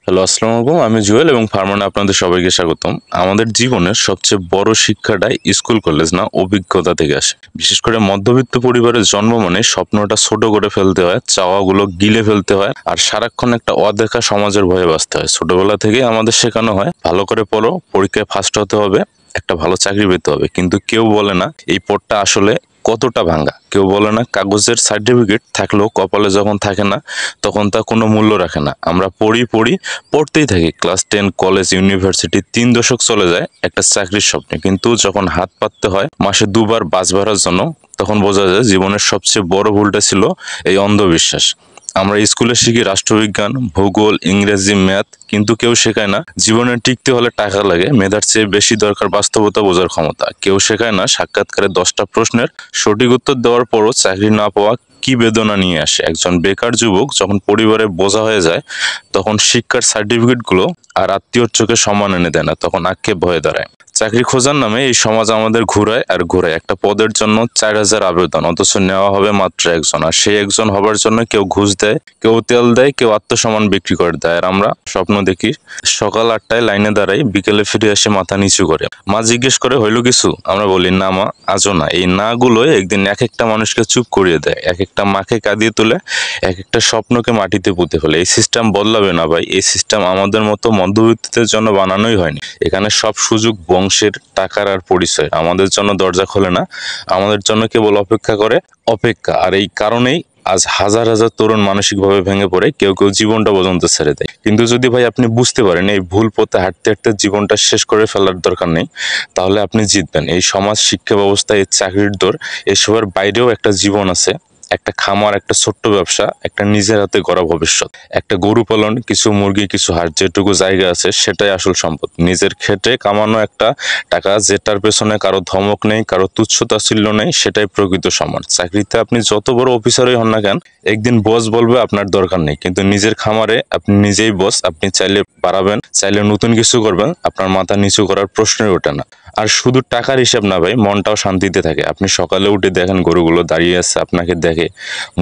Hello, আসসালামু আলাইকুম। আমি জুয়েল এবং ফারমানে আপনাদের সবাইকে স্বাগতম। আমাদের জীবনের সবচেয়ে বড় শিক্ষাটাই স্কুল কলেজ না, অভিজ্ঞতা থেকে আসে। বিশেষ করে মধ্যবিত্ত পরিবারের জন্ম মানে স্বপ্নটা ছোট করে ফেলতে হয়, চাওয়াগুলো গিলে ফেলতে হয়, আর সারাক্ষণ একটা অদেখা সমাজের ভয়ে বাঁচতে হয়। ছোটবেলা থেকেই আমাদের শেখানো হয় ভালো করে পড়ো, পরীক্ষায় ফার্স্ট হতে হবে, একটা ভালো চাকরি পেতে হবে। কিন্তু কেউ বলে না এই পথটা আসলে কতটা ভাঙা। কেউ বলে না কাগজের সার্টিফিকেট থাকলেও কপালে যখন থাকে না তখন তা কোনো মূল্য রাখে না। আমরা পড়ি পড়তেই থাকি, ক্লাস 10, কলেজ, ইউনিভার্সিটি, 3 দশক চলে যায় একটা চাকরির স্বপ্নে। কিন্তু যখন হাত পাততে হয় মাসে 2বার বাস ভাড়ার জন্য, তখন বোঝা যায় জীবনের সবচেয়ে বড় ভুলটা ছিল এই অন্ধবিশ্বাস। আমরা স্কুলে শিখি রাষ্ট্রবিজ্ঞান, ভূগোল, ইংরেজি, ম্যাথ, কিন্তু কেউ শেখায় না জীবনে টিকতে হলে টাকা লাগে। মেধার চেয়ে বেশি দরকার বাস্তবতা বোঝার ক্ষমতা। কেউ শেখায় না সাক্ষাৎকারে 10টা প্রশ্নের সঠিক উত্তর দেওয়ার পরও চাকরি না পাওয়া কি বেদনা নিয়ে আসে। একজন বেকার যুবক যখন পরিবারে বোঝা হয়ে যায়, তখন শিক্ষার সার্টিফিকেটগুলো আর আত্মীয়র চোখে সম্মান এনে দেয় না, তখন আক্ষেপ হয়ে দাঁড়ায়। চাকরি খোঁজার নামে এই সমাজ আমাদের ঘুরায় আর ঘুরায়। একটা পদের জন্য 4000 আবেদন, অথচ নেওয়া হবে মাত্র একজন। আর সেই একজন হবার জন্য কেউ ঘুষ দেয়, কেউ তেল দেয়, কেউ আত্মসম্মান বিক্রি করে দেয়। আর আমরা স্বপ্ন দেখি সকাল 8টায় লাইনে দাঁড়াই, বিকেলে ফিরে এসে মাথা নিচু করে। মা জিজ্ঞেস করে হইলো কিছু, আমরা বলি না মা, আজও না। এই না গুলোই একদিন এক একটা মানুষকে চুপ করিয়ে দেয়, এক একটা মাকে কাঁদিয়ে তোলে, এক একটা স্বপ্নকে মাটিতে পুঁতে ফেলে। এই সিস্টেম বদলাবে না ভাই। এই সিস্টেম আমাদের মতো মধ্যবিত্তদের জন্য বানানোই হয়নি। এখানে সব সুযোগ বংশের, টাকার আর পরিচয়। আমাদের জন্য দরজা খোলে না, আমাদের জন্য কেবল অপেক্ষা করে অপেক্ষা। আর এই কারণেই আজ হাজার হাজার তরুণ মানসিকভাবে ভেঙে পড়ে, কেউ কেউ জীবনটা পর্যন্ত ছেড়ে দেয়। কিন্তু যদি ভাই আপনি বুঝতে পারেন এই ভুল পথে হাঁটতে হাঁটতে জীবনটা শেষ করে ফেলার দরকার নেই, তাহলে আপনি জিতবেন। এই সমাজ, শিক্ষা ব্যবস্থা, এই চাকরির দৌড়, এসবের বাইরেও একটা জীবন আছে। একটা খামার, একটা ছোট্ট ব্যবসা, একটা নিজের হাতে গড়া ভবিষ্যৎ, একটা গরু পালন, কিছু মুরগি, কিছু হাঁস, যেটুকু জায়গা আছে সেটাই আসল সম্পদ। নিজের খেটে কামানো একটা টাকা, যেটার পেছনে কারো ধমক নেই, কারো তুচ্ছ তাচ্ছিল্য নেই, সেটাই প্রকৃত সম্মান। চাকরিতে আপনি যত বড় অফিসারই হন না কেন, একদিন বস বলবে আপনার দরকার নেই, কিন্তু নিজের খামারে আপনি নিজেই বস। আপনি চাইলে বাড়াবেন, চাইলে নতুন কিছু করবেন, আপনার মাথা নিচু করার প্রশ্নই ওঠে না। আর শুধু টাকার হিসাব না ভাই, মনটাও শান্তিতে থাকে। আপনি সকালে উঠে দেখেন গরুগুলো দাঁড়িয়ে আছে, আপনাকে দেখে,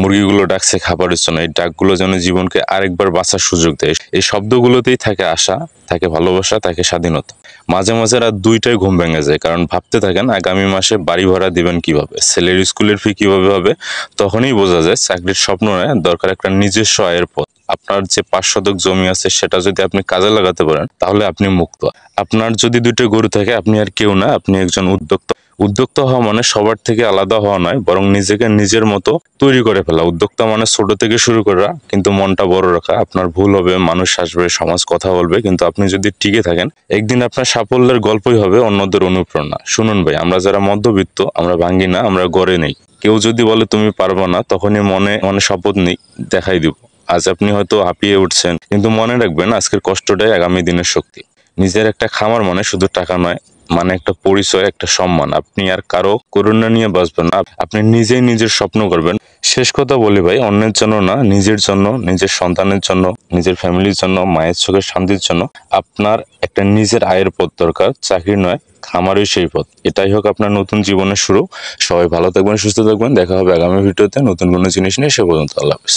মুরগিগুলো ডাকছে খাবারের জন্য। এই ডাকগুলো যেন জীবনকে আরেকবার বাঁচার সুযোগ দেয়। এই শব্দগুলোতেই থাকে আশা, থাকে ভালোবাসা, থাকে স্বাধীনতা। মাঝে মাঝে রাত 2টায় ঘুম ভেঙে যায়, কারণ ভাবতে থাকেন আগামী মাসে বাড়ি ভাড়া দিবেন কিভাবে, ছেলের স্কুলের ফি কিভাবে হবে। তখনই বোঝা যায় চাকরির স্বপ্ন নয়, দরকার একটা নিজস্ব আয়ের পথ। আপনার যে 5 শতক জমি আছে সেটা যদি আপনি কাজে লাগাতে পারেন, তাহলে আপনি মুক্ত। আপনার যদি 2টা গরু থাকে, আপনি আর কেউ না, আপনি একজন উদ্যোক্তা। উদ্যোক্তা হওয়া মানে সবার থেকে আলাদা হওয়া নয়, বরং নিজেকে নিজের মতো তৈরি করে ফেলা। উদ্যোক্তা মানে ছোট থেকে শুরু করা, কিন্তু মনটা বড় রাখা। আপনার ভুল হবে, মানুষ আসবে, সমাজ কথা বলবে, কিন্তু আপনি যদি টিকে থাকেন, একদিন আপনার সাফল্যের গল্পই হবে অন্যদের অনুপ্রেরণা। শুনুন ভাই, আমরা যারা মধ্যবিত্ত, আমরা ভাঙ্গি না, আমরা গড়ে নেই। কেউ যদি বলে তুমি পারবে না, তখনই মনে মনে শপথ নেই, দেখাই দিব। আজ আপনি হয়তো হাঁপিয়ে উঠছেন, কিন্তু মনে রাখবেন আজকের কষ্টটাই আগামী দিনের শক্তি। নিজের একটা খামার মানে শুধু টাকা নয়, মানে একটা পরিচয়, একটা সম্মান। আপনি আর কারো করুণা নিয়ে বাঁচবেন না, আপনি নিজেই নিজের স্বপ্ন করবেন। শেষ কথা বলি ভাই, অন্যের জন্য না, নিজের জন্য, নিজের সন্তানের জন্য, নিজের ফ্যামিলির জন্য, মায়ের চোখের শান্তির জন্য আপনার একটা নিজের আয়ের পথ দরকার। চাকরি নয়, খামারই সেই পথ। এটাই হোক আপনার নতুন জীবনের শুরু। সবাই ভালো থাকবেন, সুস্থ থাকবেন। দেখা হবে আগামী ভিডিওতে নতুন কোনো জিনিস নিয়ে। সে পর্যন্ত আল্লাহ হাফেজ।